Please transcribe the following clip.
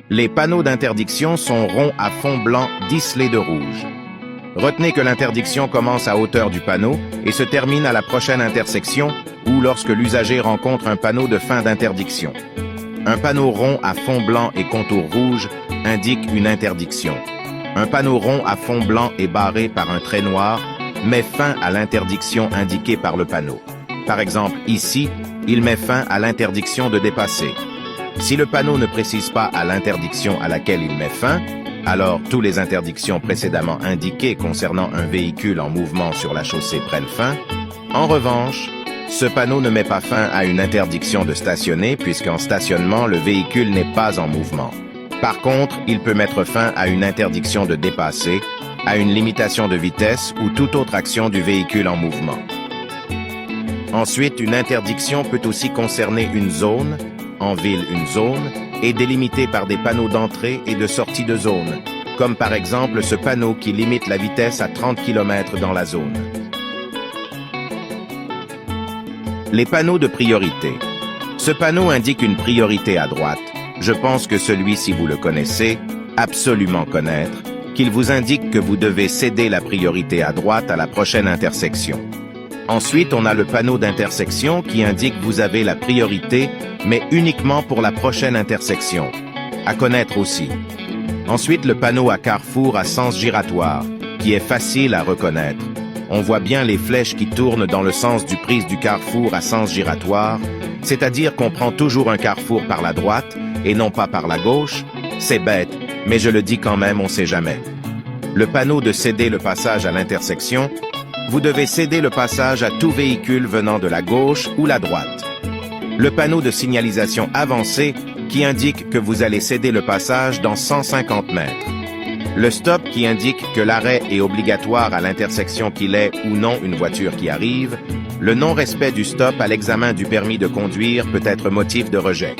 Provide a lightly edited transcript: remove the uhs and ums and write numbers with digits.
Les panneaux d'interdiction sont ronds à fond blanc disselés de rouge. Retenez que l'interdiction commence à hauteur du panneau et se termine à la prochaine intersection ou lorsque l'usager rencontre un panneau de fin d'interdiction. Un panneau rond à fond blanc et contour rouge indique une interdiction. Un panneau rond à fond blanc et barré par un trait noir met fin à l'interdiction indiquée par le panneau. Par exemple, ici, il met fin à l'interdiction de dépasser. Si le panneau ne précise pas à l'interdiction à laquelle il met fin, alors toutes les interdictions précédemment indiquées concernant un véhicule en mouvement sur la chaussée prennent fin. En revanche, ce panneau ne met pas fin à une interdiction de stationner puisqu'en stationnement, le véhicule n'est pas en mouvement. Par contre, il peut mettre fin à une interdiction de dépasser, à une limitation de vitesse ou toute autre action du véhicule en mouvement. Ensuite, une interdiction peut aussi concerner une zone, en ville une zone, est délimitée par des panneaux d'entrée et de sortie de zone, comme par exemple ce panneau qui limite la vitesse à 30 km dans la zone. Les panneaux de priorité. Ce panneau indique une priorité à droite. Je pense que celui-ci vous le connaissez, absolument connaître, qu'il vous indique que vous devez céder la priorité à droite à la prochaine intersection. Ensuite, on a le panneau d'intersection qui indique que vous avez la priorité, mais uniquement pour la prochaine intersection. À connaître aussi. Ensuite, le panneau à carrefour à sens giratoire, qui est facile à reconnaître. On voit bien les flèches qui tournent dans le sens du prise du carrefour à sens giratoire, c'est-à-dire qu'on prend toujours un carrefour par la droite et non pas par la gauche. C'est bête, mais je le dis quand même, on sait jamais. Le panneau de céder le passage à l'intersection, vous devez céder le passage à tout véhicule venant de la gauche ou la droite. Le panneau de signalisation avancée qui indique que vous allez céder le passage dans 150 mètres. Le stop qui indique que l'arrêt est obligatoire à l'intersection qu'il est ou non une voiture qui arrive. Le non-respect du stop à l'examen du permis de conduire peut être motif de rejet.